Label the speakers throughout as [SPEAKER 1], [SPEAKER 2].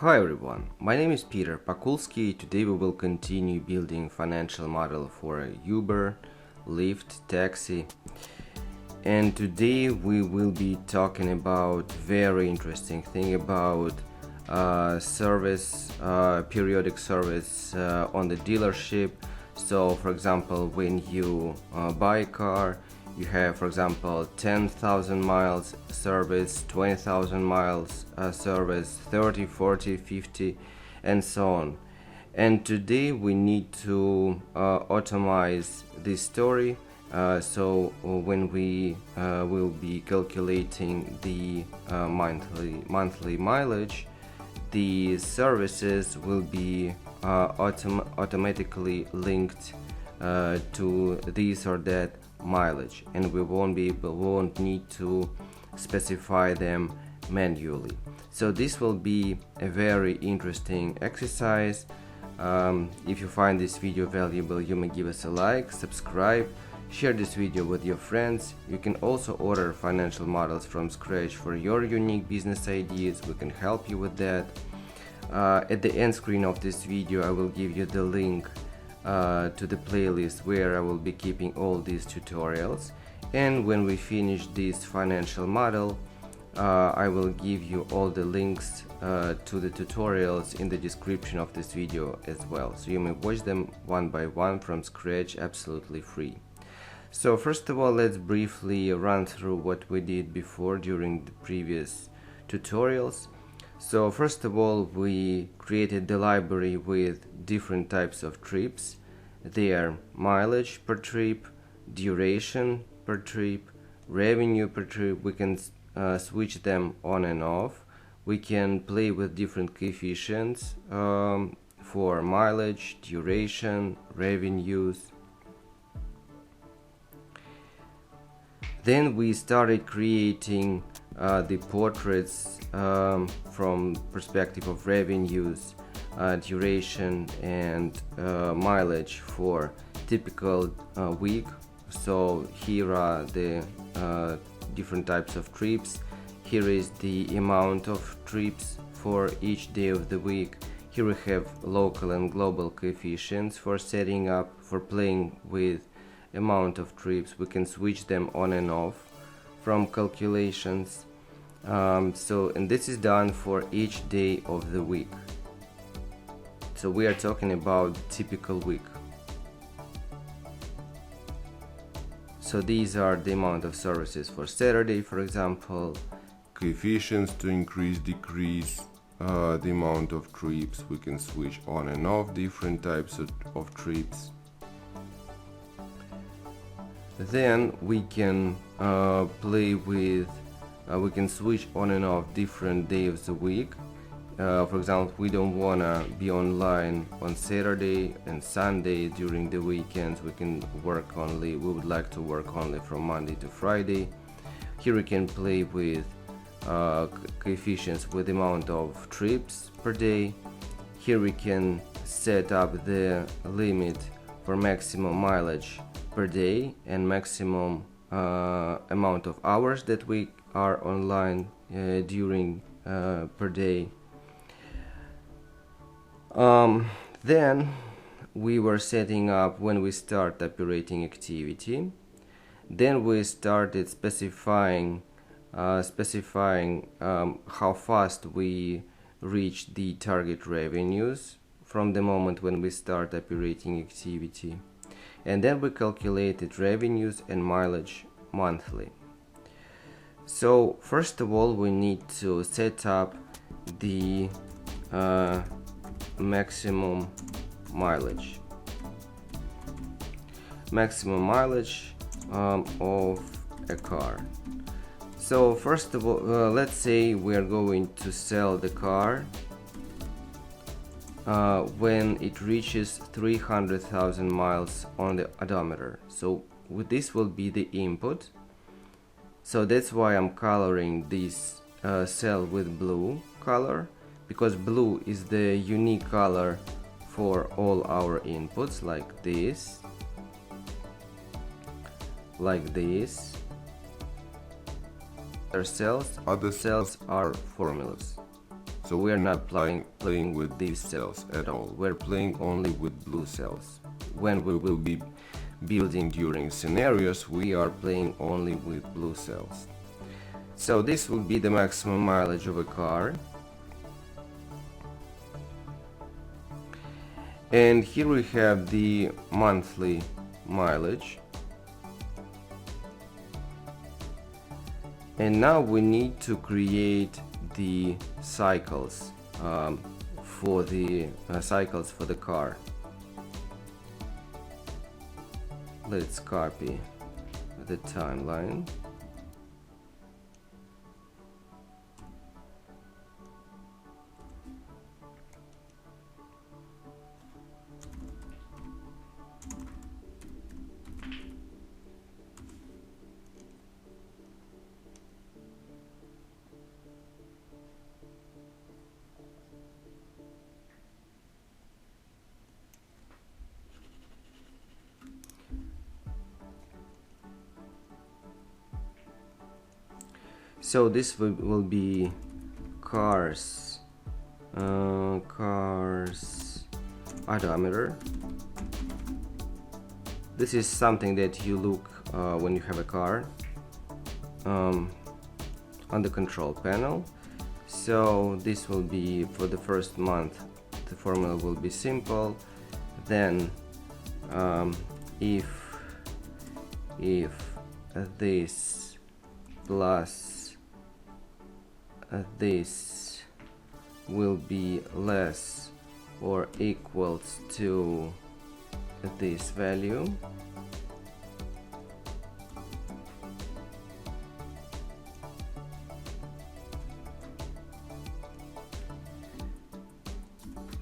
[SPEAKER 1] Hi everyone, my name is Piterpakulski. Today we will continue building financial model for Uber, Lyft, taxi. And today we will be talking about very interesting thing about service, periodic service on the dealership. So for example, when you buy a car, you have, for example, 10,000 miles service, 20,000 miles service, 30, 40, 50, and so on. And today we need to automate this story. So when we will be calculating the monthly mileage, the services will be automatically linked to this or that mileage, and we won't need to specify them manually. So this will be a very interesting exercise. If you find this video valuable, you may give us a like, subscribe, share this video with your friends. You can also order financial models from scratch for your unique business ideas. We can help you with that. At the end screen of this video I will give you the link to the playlist where I will be keeping all these tutorials, and when we finish this financial model I will give you all the links to the tutorials in the description of this video as well, so you may watch them one by one from scratch absolutely free. So first of all, let's briefly run through what we did before during the previous tutorials. So first of all, we created the library with different types of trips, their mileage per trip, duration per trip, revenue per trip. We can switch them on and off. We can play with different coefficients for mileage, duration, revenues. Then we started creating the portraits from perspective of revenues, duration, and mileage for typical week. So here are the different types of trips. Here is the amount of trips for each day of the week. Here we have local and global coefficients for setting up, for playing with amount of trips. We can switch them on and off from calculations. And this is done for each day of the week. So we are talking about typical week. So these are the amount of services for Saturday, for example.
[SPEAKER 2] Coefficients to increase, decrease the amount of trips. We can switch on and off different types of trips.
[SPEAKER 1] Then we can play with, we can switch on and off different days of the week. For example, we don't want to be online on Saturday and Sunday during the weekends. We would like to work only from Monday to Friday. Here we can play with coefficients with amount of trips per day. Here we can set up the limit for maximum mileage per day and maximum amount of hours that we are online during per day. Then we were setting up when we start operating activity. Then we started specifying how fast we reach the target revenues from the moment when we start operating activity. And then we calculated revenues and mileage monthly. So first of all, we need to set up the maximum mileage of a car. So first of all, let's say we are going to sell the car when it reaches 300,000 miles on the odometer. So this will be the input. So that's why I'm coloring this cell with blue color, because blue is the unique color for all our inputs, like this. Other cells are formulas. So we are not playing with these cells at all. We're playing only with blue cells. When we will be building during scenarios, we are playing only with blue cells. So this will be the maximum mileage of a car. And here we have the monthly mileage. And now we need to create the cycles for the car. Let's copy the timeline. So this will be cars odometer. This is something that you look when you have a car on the control panel. So this will be for the first month. The formula will be simple. Then if this plus this will be less or equals to this value,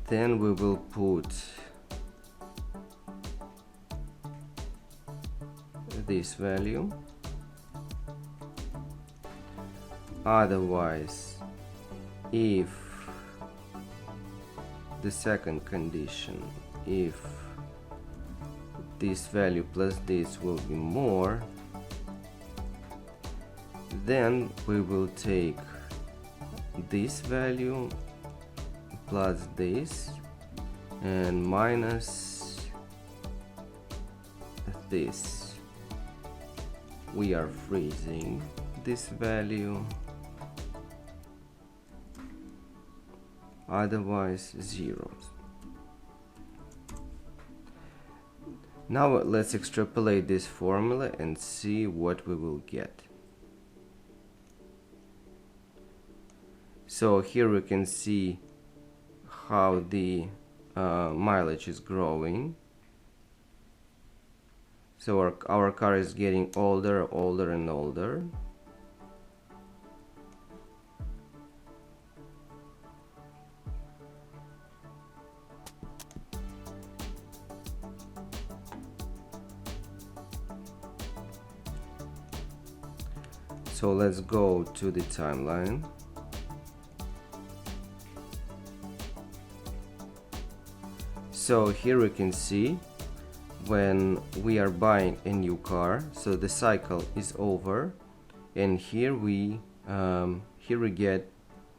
[SPEAKER 1] then we will put this value. Otherwise, if the second condition, if this value plus this will be more, then we will take this value plus this and minus this. We are freezing this value, otherwise zeros. Now let's extrapolate this formula and see what we will get. So here we can see how the mileage is growing. So our car is getting older and older. So let's go to the timeline. So here we can see when we are buying a new car, so the cycle is over, and here we get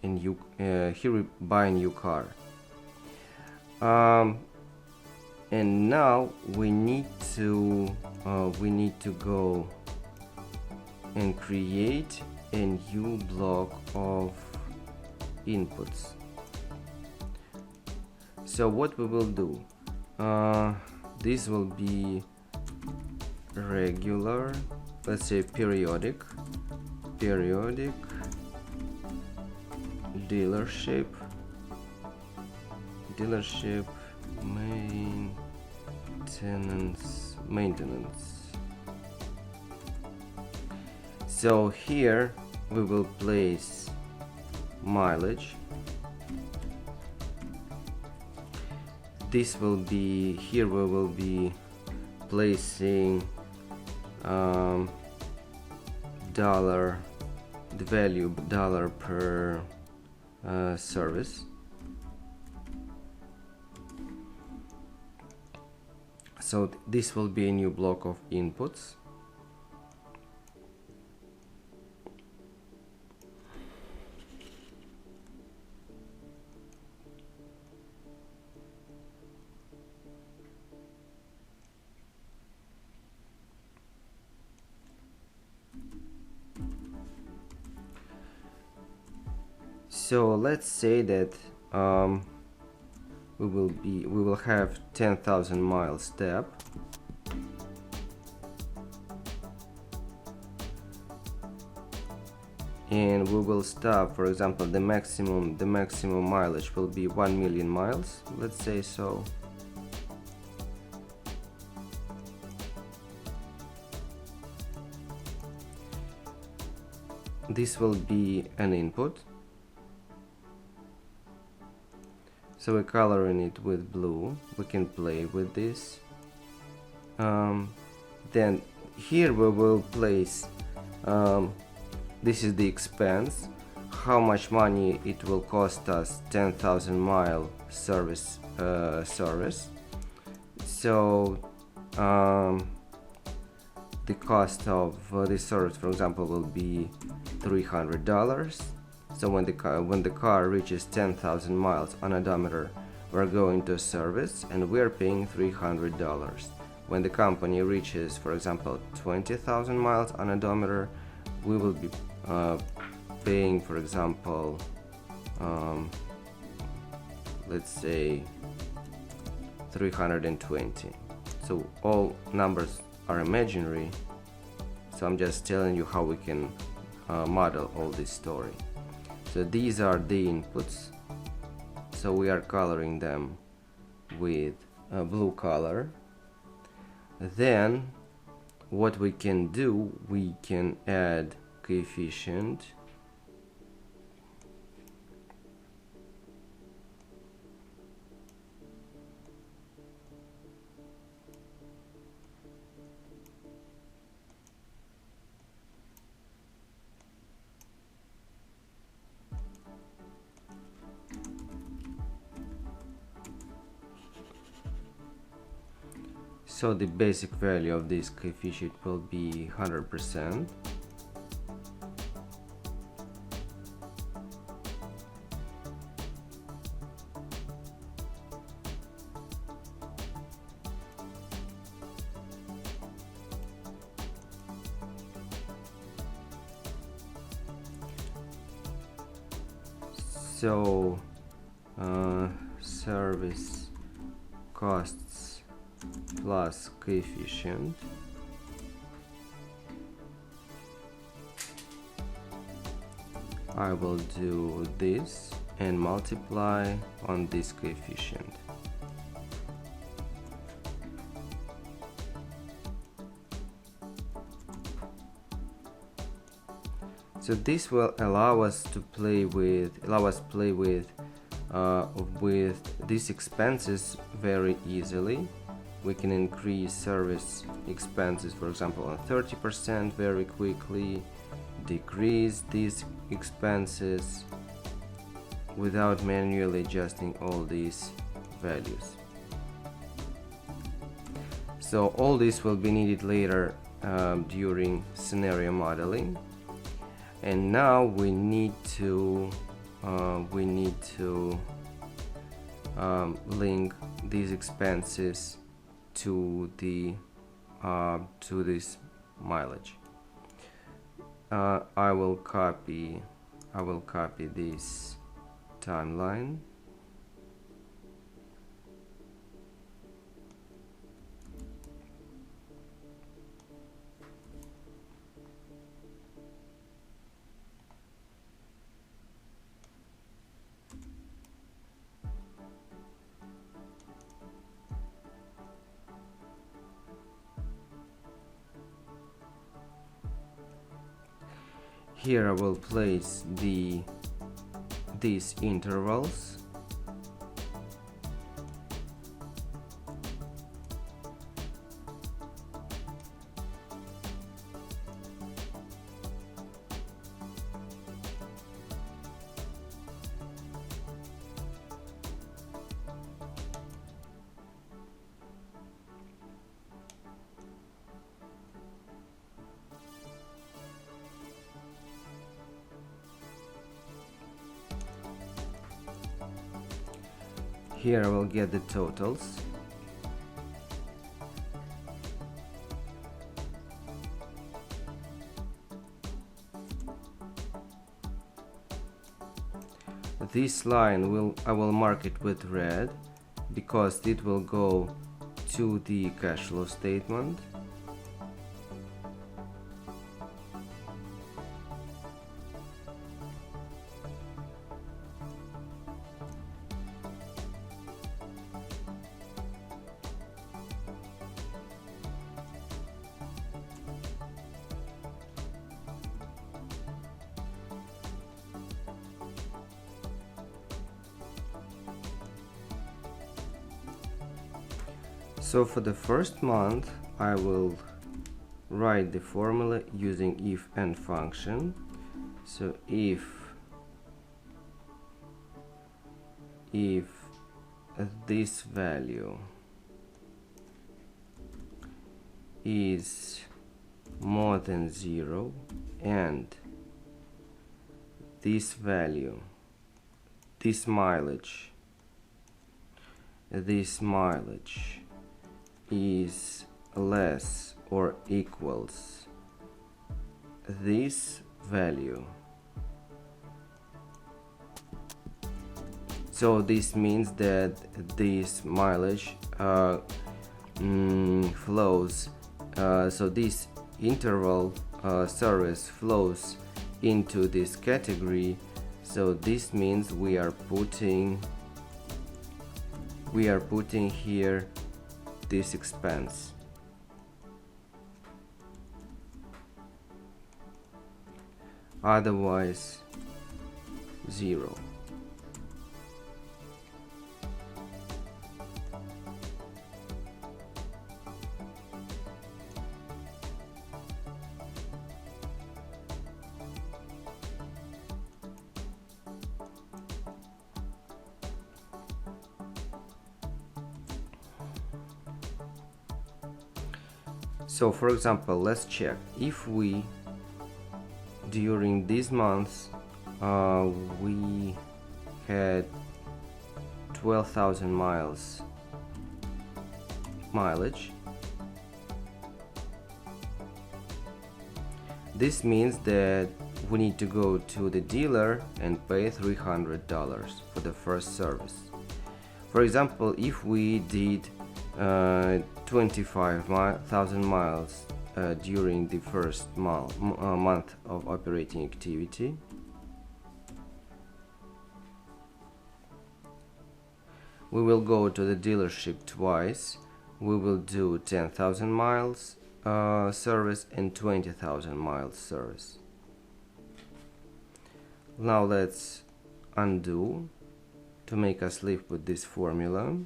[SPEAKER 1] a new here we buy a new car, and now we need to go and create a new block of inputs. So what we will do, this will be regular, let's say periodic dealership maintenance. So here we will place mileage. This will be, here we will be placing dollar, the value dollar per service. So this will be a new block of inputs. So let's say that we will have 10,000 mile step, and we will stop. For example, the maximum mileage will be 1 million miles, let's say so. This will be an input, so we're coloring it with blue. We can play with this. Then here we will place this is the expense, how much money it will cost us 10,000 mile service. So the cost of this service, for example, will be $300. So when the car reaches 10,000 miles on odometer, we're going to service and we're paying $300. When the company reaches, for example, 20,000 miles on odometer, we will be paying, for example, let's say 320. So all numbers are imaginary, so I'm just telling you how we can model all this story. So these are the inputs, so we are coloring them with a blue color. Then what we can do, we can add coefficient. So the basic value of this coefficient will be 100%. So service costs plus coefficient. I will do this and multiply on this coefficient. So this will allow us to play with these expenses very easily. We can increase service expenses, for example, on 30% very quickly, decrease these expenses without manually adjusting all these values. So all this will be needed later during scenario modeling. And now we need to link these expenses to this mileage. I will copy this timeline. Here I will place these intervals. Here I will get the totals. this line I will mark it with red because it will go to the cash flow statement. So for the first month, I will write the formula using if and function. So if this value is more than 0 and this value, this mileage is less or equals this value. So this means that this mileage flows, so this interval service flows into this category. So this means we are putting here this expense. Otherwise 0. So for example, let's check if we during these months we had 12,000 mileage. This means that we need to go to the dealer and pay $300 for the first service. For example, if we did 25,000 miles during the first month of operating activity, we will go to the dealership twice. We will do 10,000 miles service and 20,000 miles service. Now let's undo to make us live with this formula.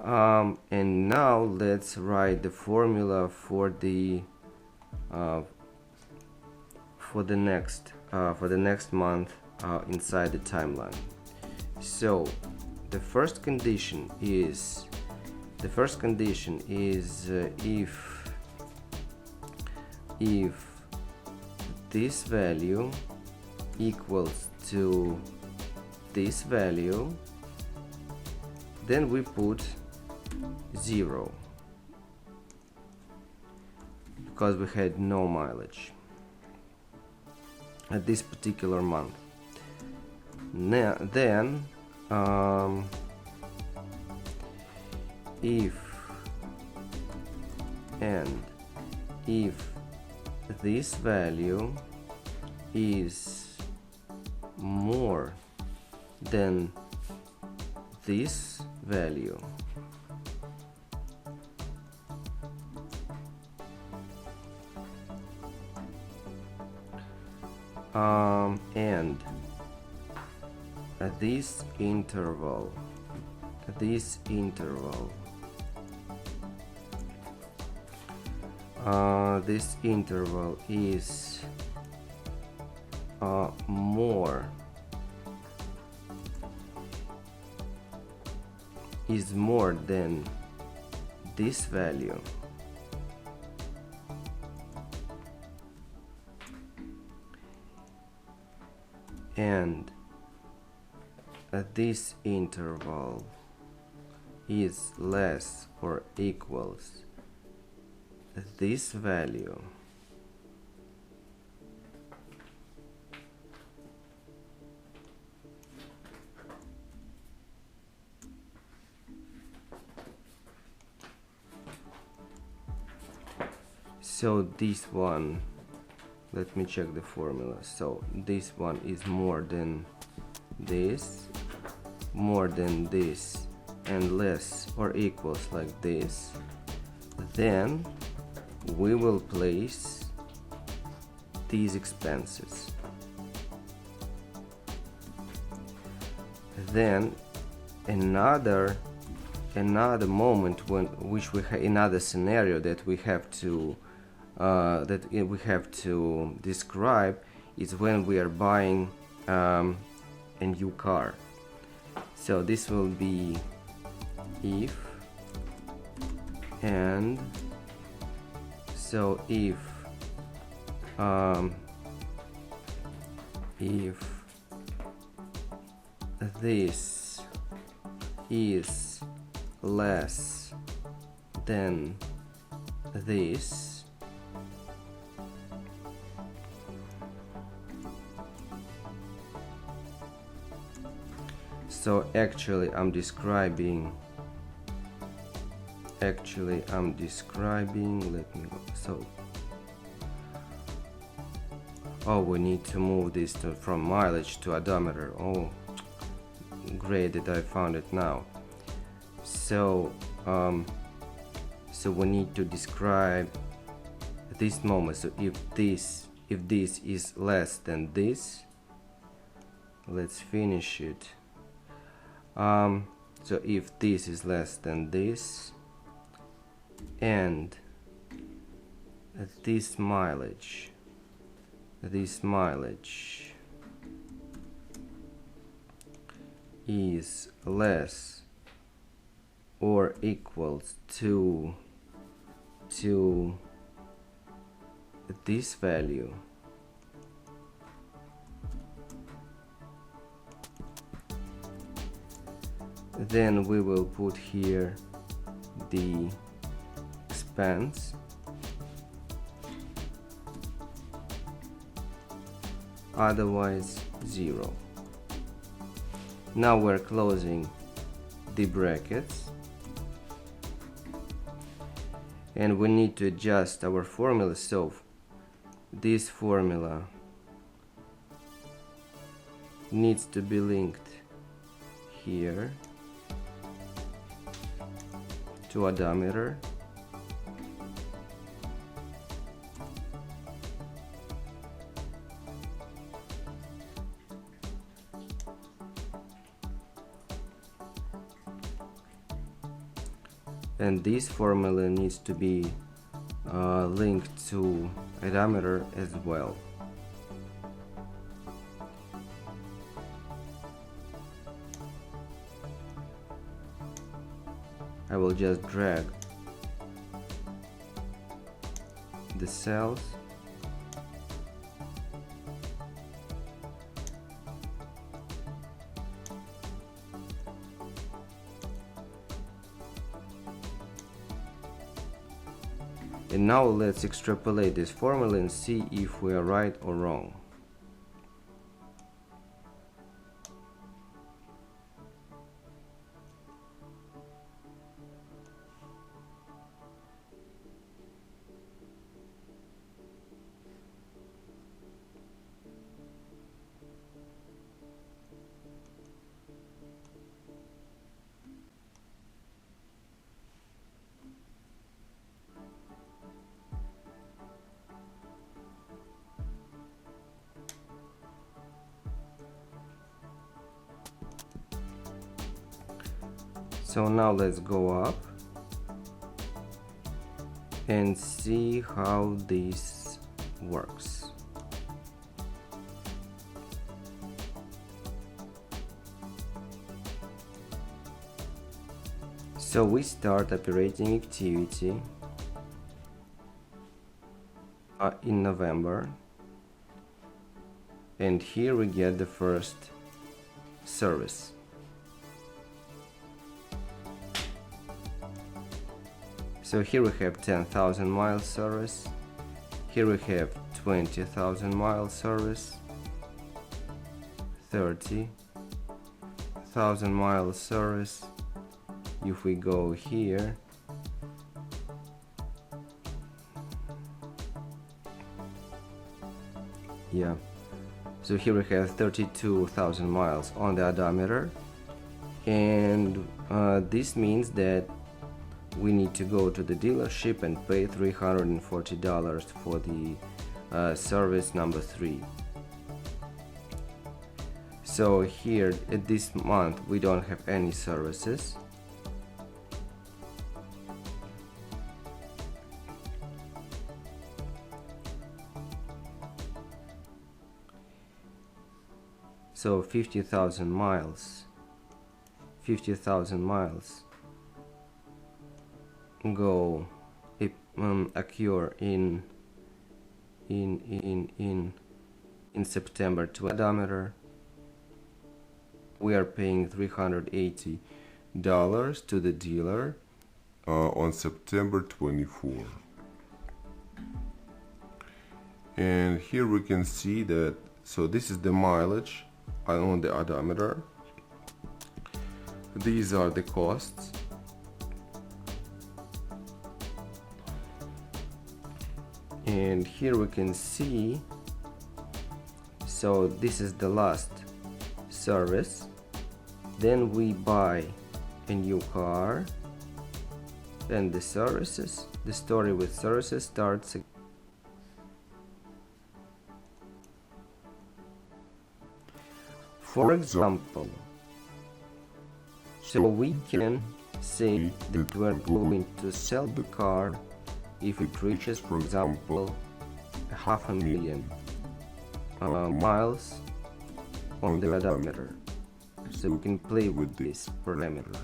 [SPEAKER 1] And now let's write the formula for the next month inside the timeline. So the first condition is if this value equals to this value, then we put 0 because we had no mileage at this particular month. Then if this value is more than this value, and this interval is more than this value, and this interval is less or equals this value, So this one, let me check the formula. So this one is more than this, and less or equals like this. Then we will place these expenses. Then another moment another scenario that we have to describe is when we are buying a new car. So this will be if, and so if this is less than this, so actually I'm describing, let me go. So we need to move this from mileage to odometer. Great that I found it now. So we need to describe this moment. So if this is less than this, let's finish it. So if this is less than this, and this mileage is less or equals to this value, then we will put here the expense, otherwise 0. Now we're closing the brackets, and we need to adjust our formula. So this formula needs to be linked here to odometer, and this formula needs to be linked to odometer as well. I will just drag the cells and now let's extrapolate this formula and see if we are right or wrong. So now let's go up and see how this works. So we start operating activity in November, and here we get the first service. So here we have 10,000 miles service, here we have 20,000 miles service, 30,000 miles service. If we go here, Yeah, so here we have 32,000 miles on the odometer, and this means that we need to go to the dealership and pay $340 for the service number 3. So here at this month we don't have any services. So 50,000 miles go occur in September to odometer. We are paying $380 to the dealer
[SPEAKER 2] on September 24. And here we can see that, so this is the mileage on the odometer. These are the costs.
[SPEAKER 1] And here we can see, so this is the last service. Then we buy a new car, and the story with services starts. For example, so we can say that we're going to sell the car if it reaches, for example, 500,000 miles on the odometer. So we can play with this parameter.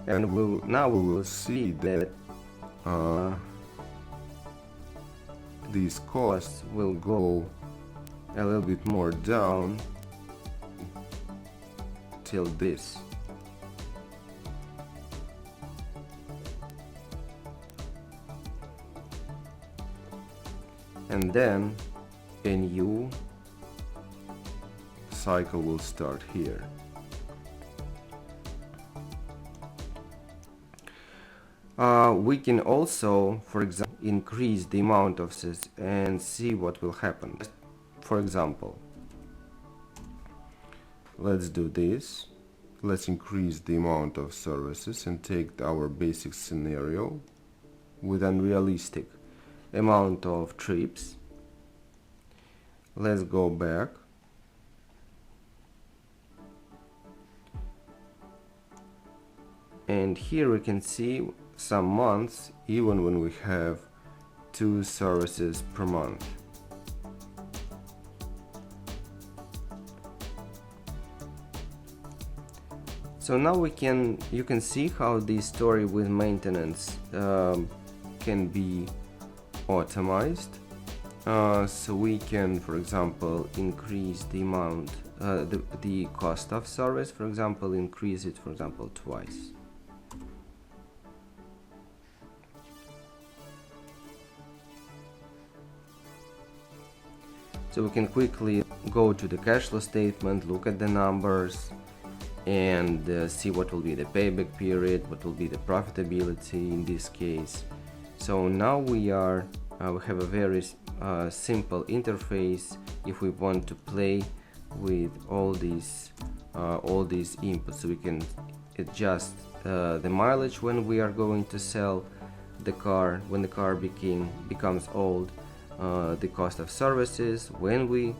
[SPEAKER 1] And now we will see that these costs will go a little bit more down till this. And then a new cycle will start here. We can also, for example, increase the amount of this and see what will happen. For example, let's do this. Let's increase the amount of services and take our basic scenario with unrealistic amount of trips. Let's go back. And here we can see some months even when we have 2 services per month. So now you can see how this story with maintenance can be automized. So we can, for example, increase the amount, the cost of service, for example, increase it, for example, twice. So we can quickly go to the cash flow statement, look at the numbers, and see what will be the payback period, what will be the profitability in this case. So now we have a very simple interface if we want to play with all these inputs. So we can adjust the mileage when we are going to sell the car, when the car becomes old, the cost of services when we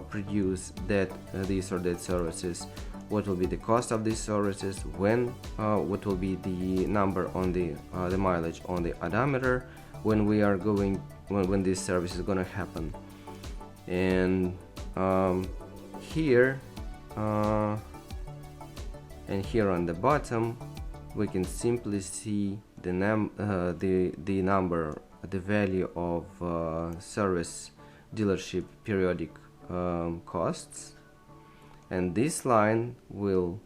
[SPEAKER 1] produce these or that services, what will be the cost of these services, what will be the number on the mileage on the odometer when we are when this service is gonna happen. And here on the bottom we can simply see the number, the value of service dealership periodic costs, and this line will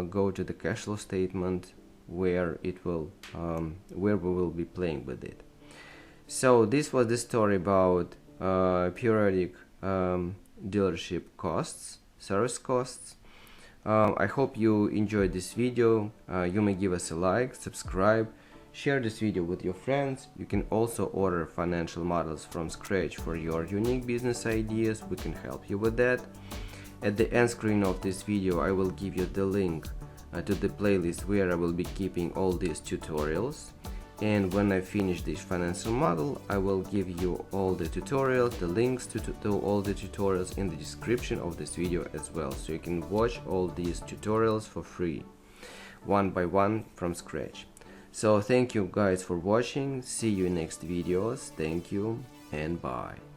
[SPEAKER 1] go to the cash flow statement where we will be playing with it. So this was the story about periodic dealership costs, service costs. I hope you enjoyed this video. You may give us a like, subscribe, share this video with your friends. You can also order financial models from scratch for your unique business ideas. We can help you with that. At the end screen of this video, I will give you the link to the playlist where I will be keeping all these tutorials. And when I finish this financial model, I will give you all the tutorials, the links to all the tutorials in the description of this video as well, so you can watch all these tutorials for free, one by one from scratch. So thank you guys for watching. See you in next videos. Thank you and bye.